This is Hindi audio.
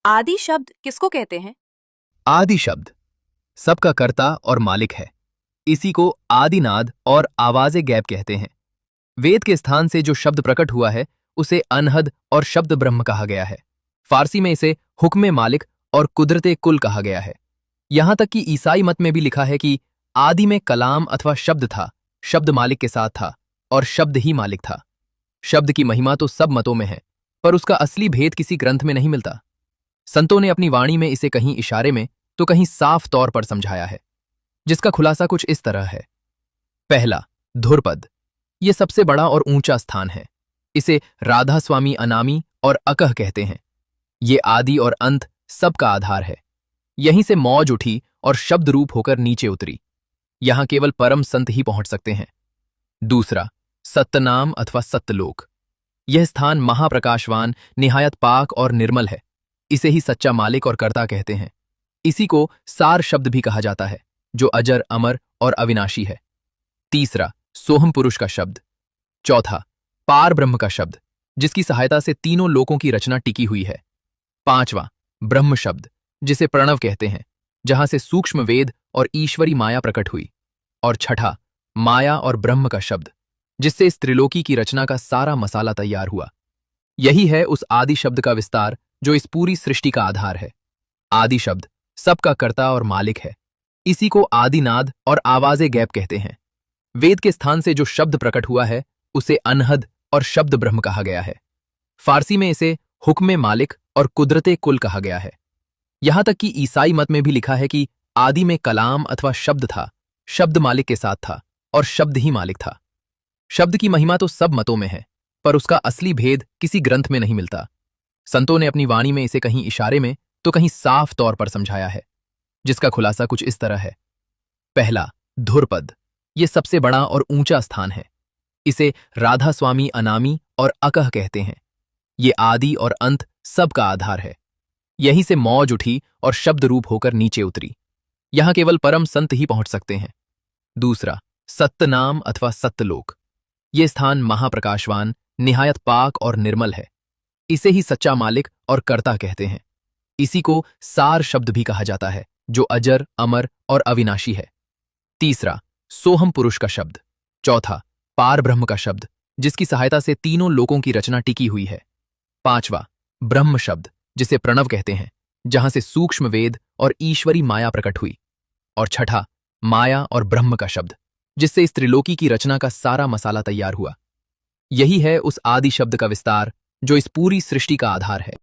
आदि शब्द किसको कहते हैं? आदि शब्द सबका कर्ता और मालिक है। इसी को आदिनाद और आवाज़े गैब कहते हैं। वेद के स्थान से जो शब्द प्रकट हुआ है उसे अनहद और शब्द ब्रह्म कहा गया है। फारसी में इसे हुक्मे मालिक और कुदरते कुल कहा गया है। यहां तक कि ईसाई मत में भी लिखा है कि आदि में कलाम अथवा शब्द था, शब्द मालिक के साथ था और शब्द ही मालिक था। शब्द की महिमा तो सब मतों में है, पर उसका असली भेद किसी ग्रंथ में नहीं मिलता। संतों ने अपनी वाणी में इसे कहीं इशारे में तो कहीं साफ तौर पर समझाया है, जिसका खुलासा कुछ इस तरह है। पहला, धुरपद। यह सबसे बड़ा और ऊंचा स्थान है। इसे राधा स्वामी अनामी और अकह कहते हैं। ये आदि और अंत सबका आधार है। यहीं से मौज उठी और शब्द रूप होकर नीचे उतरी। यहां केवल परम संत ही पहुंच सकते हैं। दूसरा, सत्यनाम अथवा सत्यलोक। यह स्थान महाप्रकाशवान, निहायत पाक और निर्मल है। इसे ही सच्चा मालिक और कर्ता कहते हैं। इसी को सार शब्द भी कहा जाता है, जो अजर, अमर और अविनाशी है। तीसरा, सोहम पुरुष का शब्द। चौथा, पार ब्रह्म का शब्द, जिसकी सहायता से तीनों लोकों की रचना टिकी हुई है। पांचवा, ब्रह्म शब्द, जिसे प्रणव कहते हैं, जहां से सूक्ष्म वेद और ईश्वरी माया प्रकट हुई। और छठा, माया और ब्रह्म का शब्द, जिससे इस त्रिलोकी की रचना का सारा मसाला तैयार हुआ। यही है उस आदि शब्द का विस्तार जो इस पूरी सृष्टि का आधार है। आदि शब्द सबका कर्ता और मालिक है। इसी को आदिनाद और आवाज़े गैब कहते हैं। वेद के स्थान से जो शब्द प्रकट हुआ है उसे अनहद और शब्द ब्रह्म कहा गया है। फारसी में इसे हुक्मे मालिक और कुदरते कुल कहा गया है। यहां तक कि ईसाई मत में भी लिखा है कि आदि में कलाम अथवा शब्द था, शब्द मालिक के साथ था और शब्द ही मालिक था। शब्द की महिमा तो सब मतों में है, पर उसका असली भेद किसी ग्रंथ में नहीं मिलता। संतों ने अपनी वाणी में इसे कहीं इशारे में तो कहीं साफ तौर पर समझाया है, जिसका खुलासा कुछ इस तरह है। पहला, धुरपद। यह सबसे बड़ा और ऊंचा स्थान है। इसे राधा स्वामी अनामी और अकह कहते हैं। ये आदि और अंत सबका आधार है। यहीं से मौज उठी और शब्द रूप होकर नीचे उतरी। यहां केवल परम संत ही पहुंच सकते हैं। दूसरा, सत्यनाम अथवा सत्यलोक। ये स्थान महाप्रकाशवान, निहायत पाक और निर्मल है। इसे ही सच्चा मालिक और कर्ता कहते हैं। इसी को सार शब्द भी कहा जाता है, जो अजर, अमर और अविनाशी है। तीसरा, सोहम पुरुष का शब्द। चौथा, पार ब्रह्म का शब्द, जिसकी सहायता से तीनों लोकों की रचना टिकी हुई है। पांचवा, ब्रह्म शब्द, जिसे प्रणव कहते हैं, जहां से सूक्ष्म वेद और ईश्वरी माया प्रकट हुई। और छठा, माया और ब्रह्म का शब्द, जिससे इस त्रिलोकी की रचना का सारा मसाला तैयार हुआ। यही है उस आदि शब्द का विस्तार जो इस पूरी सृष्टि का आधार है।